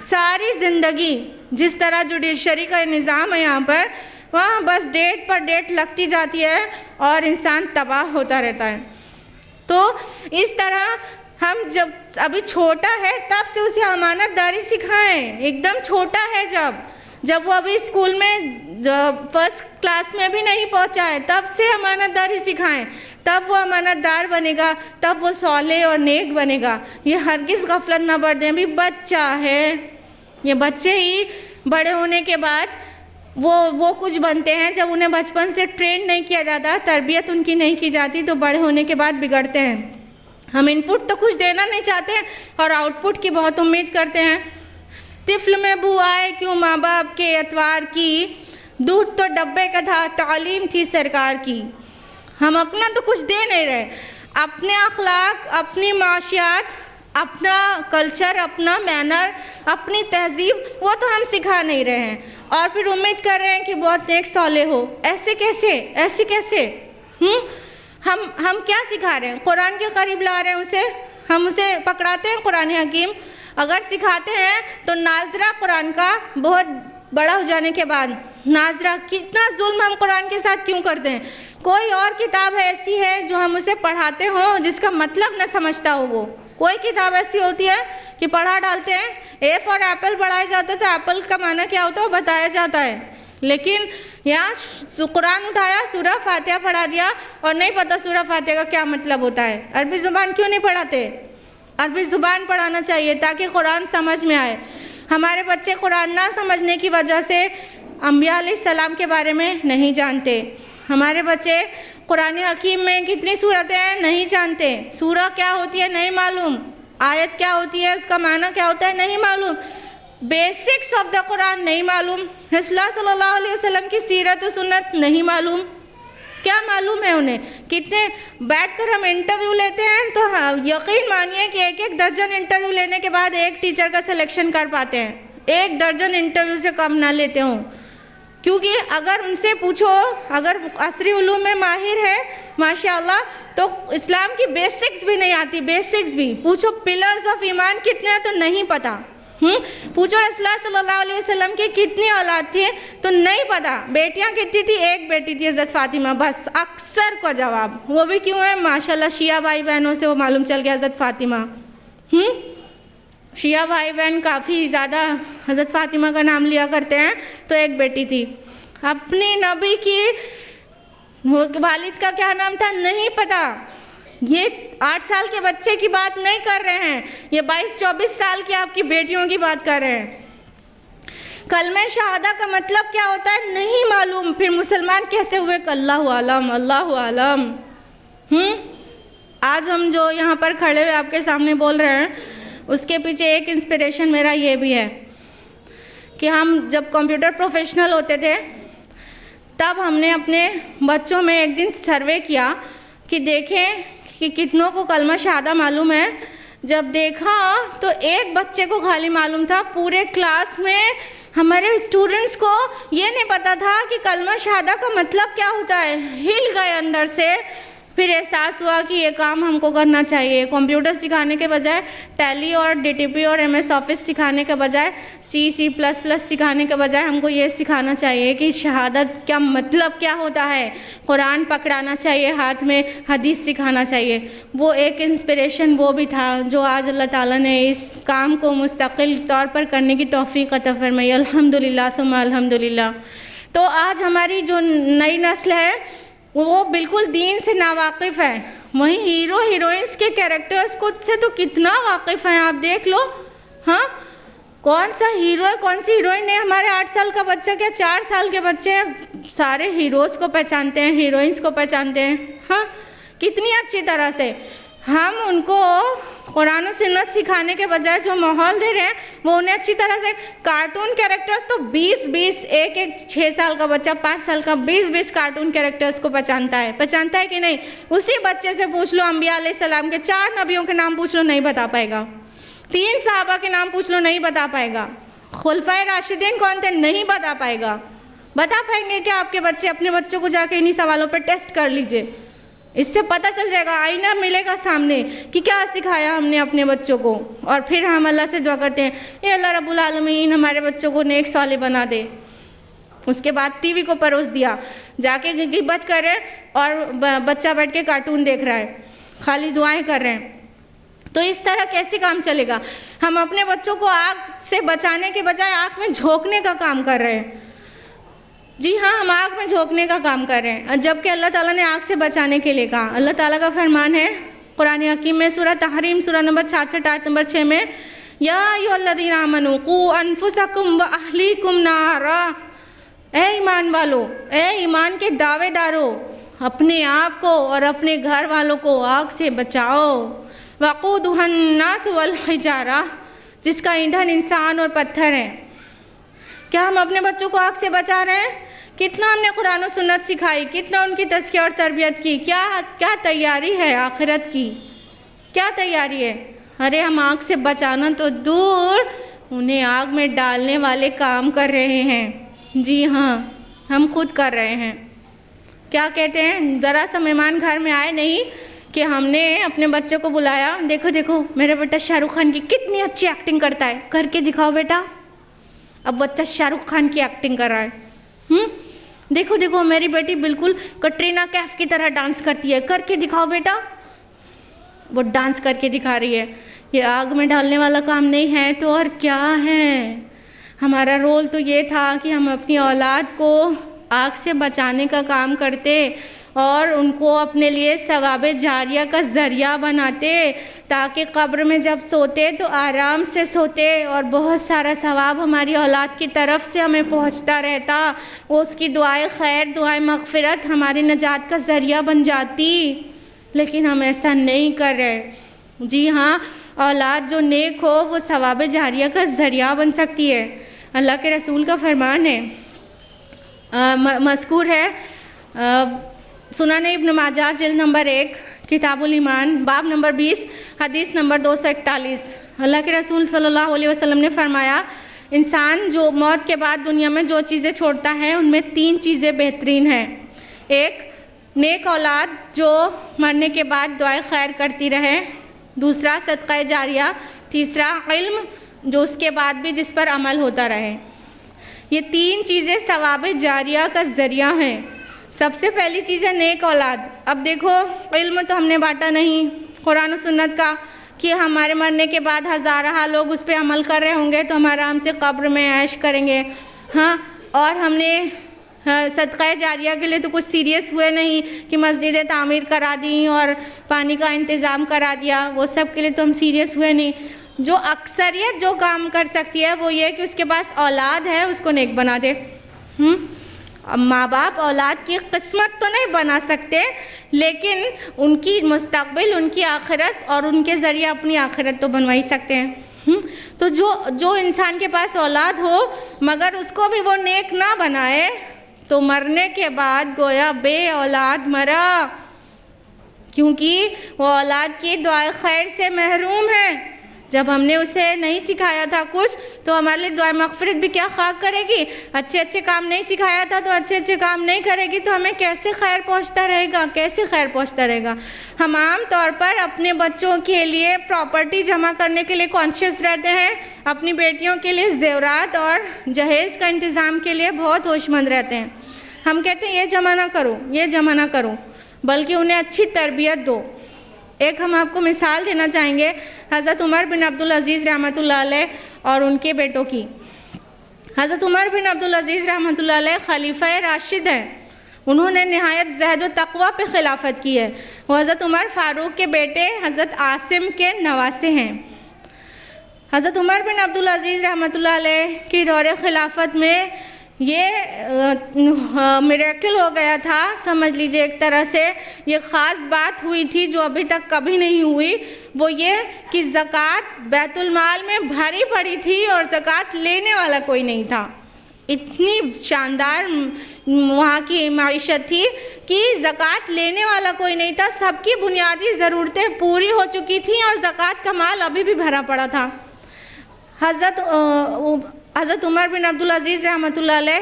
सारी ज़िंदगी जिस तरह जुडिशरी का निज़ाम है यहाँ पर, वहाँ बस डेट पर डेट लगती जाती है और इंसान तबाह होता रहता है। तो इस तरह हम जब अभी छोटा है तब से उसे अमानतदारी सिखाएं। एकदम छोटा है जब वो अभी स्कूल में फर्स्ट क्लास में भी नहीं पहुंचा है तब से अमानतदारी सिखाएं, तब वो अमानतदार बनेगा, तब वो सौले और नेक बनेगा। ये हरगिज़ गफलत ना बरतें। अभी बच्चा है, ये बच्चे ही बड़े होने के बाद वो कुछ बनते हैं। जब उन्हें बचपन से ट्रेन नहीं किया जाता, तरबियत उनकी नहीं की जाती, तो बड़े होने के बाद बिगड़ते हैं। हम इनपुट तो कुछ देना नहीं चाहते और आउटपुट की बहुत उम्मीद करते हैं। तिफ्ल में बू आए क्यों माँ बाप के एतवार की, दूध तो डब्बे का था तालीम थी सरकार की। हम अपना तो कुछ दे नहीं रहे, अपने अखलाक, अपनी माशियात, अपना कल्चर, अपना मैनर, अपनी तहजीब, वो तो हम सिखा नहीं रहे हैं और फिर उम्मीद कर रहे हैं कि बहुत नेक सौले हो। ऐसे कैसे हम क्या सिखा रहे हैं? कुरान के करीब ला रहे हैं उसे, हम उसे पकड़ाते हैं कुरान हकीम। अगर सिखाते हैं तो नाजरा कुरान का बहुत बड़ा हो जाने के बाद, नाजरा कितना जुल्म हम कुरान के साथ क्यों करते हैं? कोई और किताब ऐसी है जो हम उसे पढ़ाते हों जिसका मतलब न समझता हो? वो कोई किताब ऐसी होती है कि पढ़ा डालते हैं, ए फॉर एप्पल पढ़ाया जाता है तो एप्पल का माना क्या होता है वो बताया जाता है। लेकिन यहाँ कुरान उठाया, सूरह फातिहा पढ़ा दिया और नहीं पता सूरह फातिहा का क्या मतलब होता है। अरबी ज़ुबान क्यों नहीं पढ़ाते? अरबी ज़ुबान पढ़ाना चाहिए ताकि कुरान समझ में आए। हमारे बच्चे कुरान ना समझने की वजह से अंबिया अलैहिस्सलाम के बारे में नहीं जानते। हमारे बच्चे कुरान हकीम में कितनी सूरतें हैं नहीं जानते, सूरह क्या होती है नहीं मालूम, आयत क्या होती है उसका माना क्या होता है नहीं मालूम, बेसिक्स ऑफ द कुरान नहीं मालूम, रसूलुल्लाह सल्लल्लाहु अलैहि वसल्लम की सीरत और सुन्नत नहीं मालूम। क्या मालूम है उन्हें? कितने बैठकर हम इंटरव्यू लेते हैं तो यकीन मानिए कि एक दर्जन इंटरव्यू लेने के बाद एक टीचर का सिलेक्शन कर पाते हैं। एक दर्जन इंटरव्यू से कम ना लेते हों, क्योंकि अगर उनसे पूछो, अगर असरी उलूम में माहिर है माशाअल्लाह, तो इस्लाम की बेसिक्स भी नहीं आती, बेसिक्स भी पूछो, पिलर्स ऑफ ईमान कितने हैं तो नहीं पता। पूछो रसूलुल्लाह सल्लल्लाहु अलैहि वसल्लम की कितनी औलाद थी तो नहीं पता, बेटियां कितनी थी, एक बेटी थी हज़रत फातिमा, बस अक्सर का जवाब। वो भी क्यों है? माशाल्लाह शिया भाई बहनों से वो मालूम चल गया हज़रत फातिमा। शिया भाई बहन काफ़ी ज़्यादा हज़रत फातिमा का नाम लिया करते हैं, तो एक बेटी थी। अपनी नबी की वालिद का क्या नाम था नहीं पता। ये 8 साल के बच्चे की बात नहीं कर रहे हैं, ये 22-24 साल की आपकी बेटियों की बात कर रहे हैं। कलमे शहादा का मतलब क्या होता है नहीं मालूम, फिर मुसलमान कैसे हुए? अल्लाहु आलम, अल्लाहु आलम। आज हम जो यहाँ पर खड़े हुए आपके सामने बोल रहे हैं, उसके पीछे एक इंस्पिरेशन मेरा ये भी है कि हम जब कंप्यूटर प्रोफेशनल होते थे तब हमने अपने बच्चों में एक दिन सर्वे किया कि देखें कि कितनों को कलमा शहादा मालूम है। जब देखा तो एक बच्चे को खाली मालूम था, पूरे क्लास में हमारे स्टूडेंट्स को ये नहीं पता था कि कलमा शहादा का मतलब क्या होता है। हिल गए अंदर से, फिर एहसास हुआ कि ये काम हमको करना चाहिए। कंप्यूटर सिखाने के बजाय टैली और डीटीपी और एमएस ऑफिस सिखाने के बजाय C++ सिखाने के बजाय हमको ये सिखाना चाहिए कि शहादत का मतलब क्या होता है। कुरान पकड़ाना चाहिए हाथ में, हदीस सिखाना चाहिए। वो एक इंस्पिरेशन वो भी था जो आज अल्लाह ताला ने इस काम को मुस्तकिल तौर पर करने की तौफीक अता फरमाई। अल्हम्दुलिल्लाह सुम्मा अल्हम्दुलिल्लाह। तो आज हमारी जो नई नस्ल है वो बिल्कुल दीन से नावाकिफ़ है। वहीं हीरो हीरोइंस के कैरेक्टर्स को से तो कितना वाकिफ़ हैं, आप देख लो। हाँ, कौन सा हीरो है कौन सी हीरोइन है? हमारे 8 साल का बच्चा क्या 4 साल के बच्चे हैं, सारे हीरोज़ को पहचानते हैं, हीरोइंस को पहचानते हैं। हाँ, कितनी अच्छी तरह से हम उनको कुरान और सुन्नत सिखाने के बजाय जो माहौल दे रहे हैं वो उन्हें अच्छी तरह से कार्टून कैरेक्टर्स तो 20-20 एक 6 साल का बच्चा 5 साल का 20-20 कार्टून कैरेक्टर्स को पहचानता है कि नहीं? उसी बच्चे से पूछ लो अंबिया अलैहिस्सलाम के 4 नबियों के नाम पूछ लो नहीं बता पाएगा, 3 सहाबा के नाम पूछ लो नहीं बता पाएगा, खुलफाए राशिदीन कौन थे नहीं बता पाएगा। बता पाएंगे क्या आपके बच्चे? अपने बच्चों को जाके इन्हीं सवालों पर टेस्ट कर लीजिए। इससे पता चल जाएगा, आईना मिलेगा सामने कि क्या सिखाया हमने अपने बच्चों को। और फिर हम अल्लाह से दुआ करते हैं, ये अल्लाह रब्बुल आलमीन हमारे बच्चों को नेक साले बना दे। उसके बाद टीवी को परोस दिया, जाके गिबत कर रहे और बच्चा बैठ के कार्टून देख रहा है, खाली दुआएं कर रहे हैं। तो इस तरह कैसे काम चलेगा? हम अपने बच्चों को आग से बचाने के बजाय आग में झोंकने का काम कर रहे हैं। जी हाँ, हम आग में झोंकने का काम कर रहे हैं, जबकि अल्लाह ताला ने आग से बचाने के लिए कहा। अल्लाह ताला का फरमान है कुरान हकीम में सूरह तहरीम सूरह नंबर 66 आयत नंबर 6 में, या अय्युहल्लज़ीना आमनू कू अनफुसकुम व अहलीकुम नारा, ए ईमान वालो, ए ईमान के दावेदारों, अपने आप को और अपने घर वालों को आग से बचाओ। वक़ूदुहन नास वल हिजारा, जिसका ईंधन इंसान और पत्थर है। क्या हम अपने बच्चों को आग से बचा रहे हैं? कितना हमने कुरान और सुन्नत सिखाई, कितना उनकी तज़किया और तरबियत की, क्या तैयारी है आखिरत की, क्या तैयारी है? अरे हम आग से बचाना तो दूर, उन्हें आग में डालने वाले काम कर रहे हैं। जी हाँ, हम खुद कर रहे हैं। क्या कहते हैं, ज़रा सा मेहमान घर में आए नहीं कि हमने अपने बच्चे को बुलाया, देखो देखो मेरा बेटा शाहरुख खान की कितनी अच्छी एक्टिंग करता है, करके दिखाओ बेटा। अब बच्चा शाहरुख खान की एक्टिंग कर रहा है। देखो देखो मेरी बेटी बिल्कुल कटरीना कैफ की तरह डांस करती है, करके दिखाओ बेटा। वो डांस करके दिखा रही है। ये आग में डालने वाला काम नहीं है तो और क्या है? हमारा रोल तो ये था कि हम अपनी औलाद को आग से बचाने का काम करते और उनको अपने लिए सवाबे जारिया का ज़रिया बनाते, ताकि कब्र में जब सोते तो आराम से सोते और बहुत सारा सवाब हमारी औलाद की तरफ से हमें पहुंचता रहता। वो उसकी दुआएं खैर, दुआएं मग़फ़िरत हमारी नजात का ज़रिया बन जाती। लेकिन हम ऐसा नहीं कर रहे। जी हाँ, औलाद जो नेक हो वो सवाबे जारिया का ज़रिया बन सकती है। अल्लाह के रसूल का फरमान है, मज़कूर है सुनन इब्न माजा जिल्द नंबर 1 किताबुल ईमान बाब नंबर 20 हदीस नंबर 241। अल्लाह के रसूल सल्लल्लाहु अलैहि वसल्लम ने फरमाया, इंसान जो मौत के बाद दुनिया में जो चीज़ें छोड़ता है उनमें 3 चीज़ें बेहतरीन हैं। एक, नेक औलाद जो मरने के बाद दुआए खैर करती रहे। दूसरा, सदक़ा जारिया। तीसरा, इल्म जो उसके बाद भी जिस पर अमल होता रहे। ये 3 चीज़ें सवाबे जारिया का ज़रिया हैं। सबसे पहली चीज़ है नेक औलाद। अब देखो, इल्म तो हमने बांटा नहीं कुरान और सुन्नत का कि हमारे मरने के बाद हज़ारा लोग उस पर अमल कर रहे होंगे तो हम आराम से कब्र में ऐश करेंगे। हाँ, और हमने सदक़ा जारिया के लिए तो कुछ सीरियस हुए नहीं कि मस्जिदें तामीर करा दी और पानी का इंतज़ाम करा दिया, वो सब के लिए तो हम सीरियस हुए नहीं। जो अक्सरियत जो काम कर सकती है वो ये कि उसके पास औलाद है, उसको नेक बना दे। अब माँ बाप औलाद की किस्मत तो नहीं बना सकते, लेकिन उनकी मुस्तकबिल, उनकी आखिरत और उनके ज़रिए अपनी आखिरत तो बनवा ही सकते हैं। तो जो इंसान के पास औलाद हो मगर उसको भी वो नेक ना बनाए तो मरने के बाद गोया बे औलाद मरा, क्योंकि वो औलाद की दुआ खैर से महरूम है। जब हमने उसे नहीं सिखाया था कुछ तो हमारे लिए दुआ मग़फ़िरत भी क्या खाक करेगी। अच्छे अच्छे काम नहीं सिखाया था तो अच्छे अच्छे काम नहीं करेगी तो हमें कैसे खैर पहुंचता रहेगा, कैसे खैर पहुंचता रहेगा। हम आम तौर पर अपने बच्चों के लिए प्रॉपर्टी जमा करने के लिए कॉन्शियस रहते हैं, अपनी बेटियों के लिए ज़ेवरात और जहेज़ का इंतज़ाम के लिए बहुत होशमंद रहते हैं। हम कहते हैं ये जमा ना करो, ये जमा ना करो, बल्कि उन्हें अच्छी तरबियत दो। एक हम आपको मिसाल देना चाहेंगे हज़रत उमर बिन अब्दुल अज़ीज़ रहमतुल्लाह अलैह और उनके बेटों की। हज़रत उमर बिन अब्दुल अज़ीज़ रहमतुल्लाह अलैह खलीफा राशिद हैं। उन्होंने नहायत ज़हद व तक़वा पे खिलाफत की है। वो हज़रत उमर फ़ारूक के बेटे हज़रत आसिम के नवासे हैं। हज़रत उमर बिन अब्दुल अज़ीज़ रहमतुल्लाह अलैह की दौरे खिलाफत में ये मिरेकल हो गया था, समझ लीजिए एक तरह से ये ख़ास बात हुई थी जो अभी तक कभी नहीं हुई। वो ये कि ज़कात बैतुल माल में भरी पड़ी थी और ज़कात लेने वाला कोई नहीं था। इतनी शानदार वहाँ की माइशत थी कि ज़कात लेने वाला कोई नहीं था, सबकी बुनियादी ज़रूरतें पूरी हो चुकी थी और ज़कात का माल अभी भी भरा पड़ा था। हज़रत उमर बिन अब्दुल अज़ीज़ रहमतुल्लाह अलैह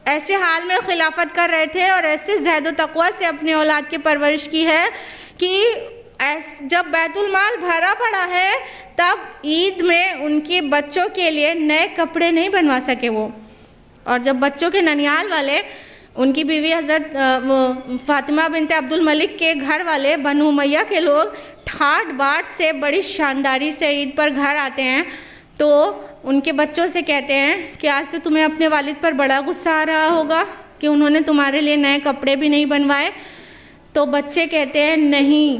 ऐसे हाल में खिलाफत कर रहे थे और ऐसे ज़हद व तक़वा से अपनी औलाद की परवरिश की है कि जब बैतुल माल भरा पड़ा है तब ईद में उनके बच्चों के लिए नए कपड़े नहीं बनवा सके वो। और जब बच्चों के ननियाल वाले, उनकी बीवी हज़रत फ़ातिमा बिनत अब्दुल मलिक के घर वाले बनु उमैया के लोग ठाट बाट से बड़ी शानदारी से ईद पर घर आते हैं तो उनके बच्चों से कहते हैं कि आज तो तुम्हें अपने वालिद पर बड़ा गुस्सा आ रहा होगा कि उन्होंने तुम्हारे लिए नए कपड़े भी नहीं बनवाए। तो बच्चे कहते हैं नहीं,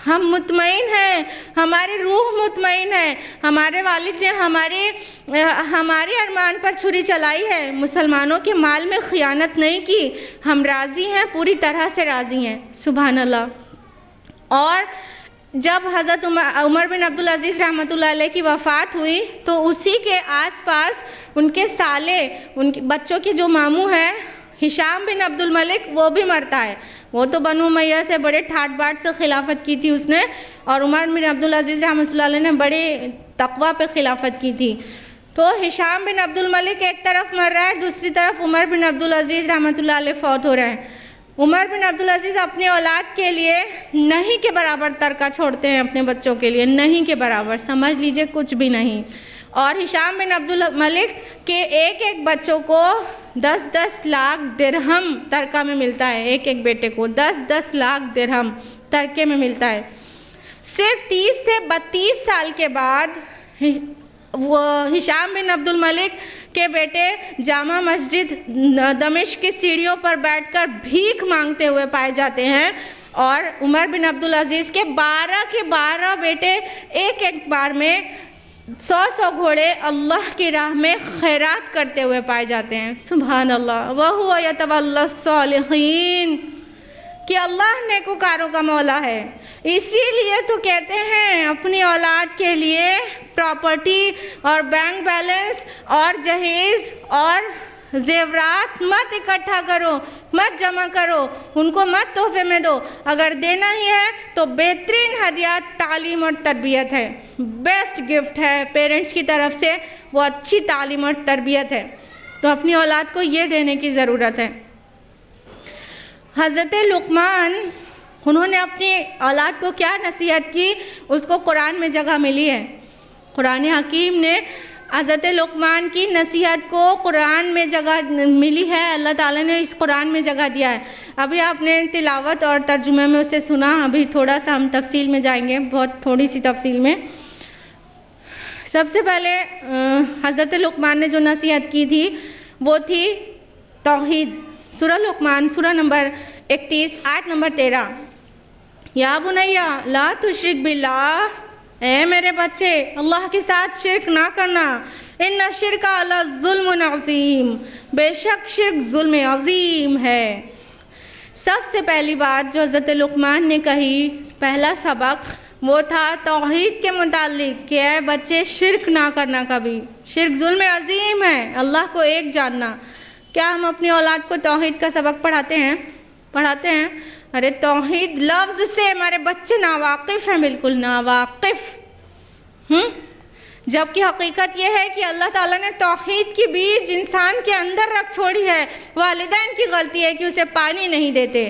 हम मुतमईन हैं, हमारी रूह मुतमईन है, हमारे वालिद ने हमारे अरमान पर छुरी चलाई है, मुसलमानों के माल में ख़ियानत नहीं की, हम राज़ी हैं, पूरी तरह से राज़ी हैं। सुभान अल्लाह। और जब हज़रत उमर बिन अब्दुल अज़ीज़ रहमतुल्लाह अलैह की वफ़ात हुई तो उसी के आसपास उनके साले, उनके बच्चों के जो मामू हैं हिशाम बिन अब्दुल मलिक, वो भी मरता है। वो तो बनु उमैया से बड़े ठाट बाट से खिलाफत की थी उसने, और उमर बिन अब्दुल अज़ीज़ रहमतुल्लाह अलैह ने बड़े तक़वा पे खिलाफत की थी। तो हिशाम बिन अब्दुल मलिक एक तरफ मर रहा है, दूसरी तरफ उमर बिन अब्दुल अज़ीज़ रहमतुल्लाह अलैह फौत हो रहे हैं। उमर बिन अब्दुल अज़ीज़ अपनी औलाद के लिए नहीं के बराबर तरका छोड़ते हैं, अपने बच्चों के लिए नहीं के बराबर, समझ लीजिए कुछ भी नहीं। और हिशाम बिन अब्दुल मलिक के एक एक बच्चों को 10-10 लाख दिरहम तरका में मिलता है, एक एक बेटे को 10-10 लाख दिरहम तरके में मिलता है। सिर्फ 30 से 32 साल के बाद वो हिशाम बिन अब्दुल मलिक के बेटे जामा मस्जिद दमिश्क की सीढ़ियों पर बैठकर भीख मांगते हुए पाए जाते हैं, और उमर बिन अब्दुल अज़ीज़ के 12 के 12 बेटे एक एक बार में 100 घोड़े अल्लाह की राह में खैरात करते हुए पाए जाते हैं। सुभान अल्लाह। वहुव यतवल्ला सालिहीन, कि अल्लाह नेकुकारों का मौला है। इसीलिए तो कहते हैं अपनी औलाद के लिए प्रॉपर्टी और बैंक बैलेंस और जहेज़ और जेवरात मत इकट्ठा करो, मत जमा करो, उनको मत तोहफे में दो। अगर देना ही है तो बेहतरीन हदिया तालीम और तरबियत है, बेस्ट गिफ्ट है पेरेंट्स की तरफ से, वो अच्छी तालीम और तरबियत है। तो अपनी औलाद को ये देने की ज़रूरत है। हज़रत लुक़मान, उन्होंने अपनी औलाद को क्या नसीहत की, उसको कुरान में जगह मिली है। कुरान हकीम ने हज़रत लुक़मान की नसीहत को कुरान में जगह मिली है, अल्लाह ताला ने इस कुरान में जगह दिया है। अभी आपने तिलावत और तर्जुमे में उसे सुना, अभी थोड़ा सा हम तफसील में जाएंगे, बहुत थोड़ी सी तफसील में। सबसे पहले हज़रत लुक़मान ने जो नसीहत की थी वो थी तौहीद। सूरह लुक़मान सूरह नंबर 31 आयत नंबर 13, या बुनैया ला तुश्रिक बिल्लाह, ए मेरे बच्चे अल्लाह के साथ शिरक ना करना, इन्ना शिरका ला ज़ुल्मुन अज़ीम, बेशक शिरक ज़ुल्म अज़ीम है। सबसे पहली बात जो हज़रत लुक़मान ने कही, पहला सबक वो था तौहीद के मुतालिक कि ऐ बच्चे शिरक ना करना कभी, शिरक ज़ुल्म अज़ीम है, अल्लाह को एक जानना। क्या हम अपनी औलाद को तौहीद का सबक पढ़ाते हैं? अरे तौहीद लफ्ज़ से हमारे बच्चे नावाकिफ़ हैं, बिल्कुल नावाकिफ़। जबकि हकीकत यह है कि अल्लाह ताला ने तौहीद की बीज इंसान के अंदर रख छोड़ी है। वालिदैन की गलती है कि उसे पानी नहीं देते।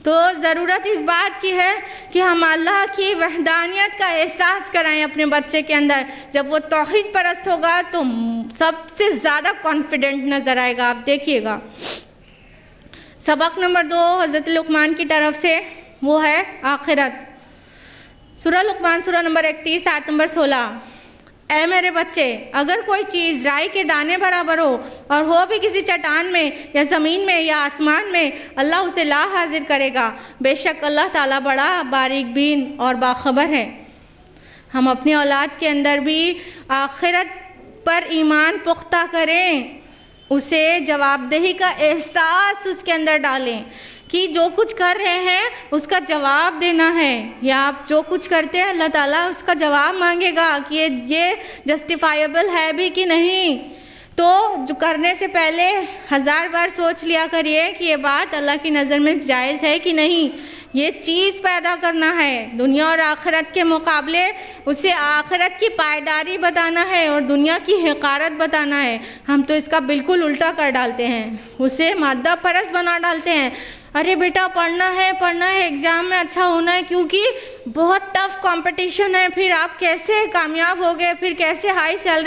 तो ज़रूरत इस बात की है कि हम अल्लाह की वहदानियत का एहसास कराएं अपने बच्चे के अंदर। जब वो तौहीद परस्त होगा तो सबसे ज़्यादा कॉन्फिडेंट नज़र आएगा, आप देखिएगा। सबक नंबर 2 हज़रत लुक़मान की तरफ से वो है आखिरत। सूरह लुक़मान सूरह नंबर 31 आयत नंबर 16, ऐ मेरे बच्चे अगर कोई चीज़ राई के दाने बराबर हो और हो भी किसी चट्टान में या ज़मीन में या आसमान में, अल्लाह उसे ला हाजिर करेगा। बेशक अल्लाह ताला बड़ा बारीक बीन और बाखबर है। हम अपनी औलाद के अंदर भी आखिरत पर ईमान पुख्ता करें, उसे जवाबदेही का एहसास उसके अंदर डालें कि जो कुछ कर रहे हैं उसका जवाब देना है, या आप जो कुछ करते हैं अल्लाह ताला उसका जवाब मांगेगा कि ये जस्टिफाइबल है भी कि नहीं। तो जो करने से पहले 1000 बार सोच लिया करिए कि ये बात अल्लाह की नज़र में जायज़ है कि नहीं, ये चीज़ पैदा करना है, दुनिया और आखिरत के मुकाबले उसे आखिरत की पायदारी बताना है और दुनिया की हक़ारत बताना है। हम तो इसका बिल्कुल उल्टा कर डालते हैं, उसे मादा परस्त बना डालते हैं। अरे बेटा पढ़ना है, एग्ज़ाम में अच्छा होना है क्योंकि बहुत टफ कंपटीशन है, फिर आप कैसे कामयाब होगे, फिर कैसे हाई सैलरी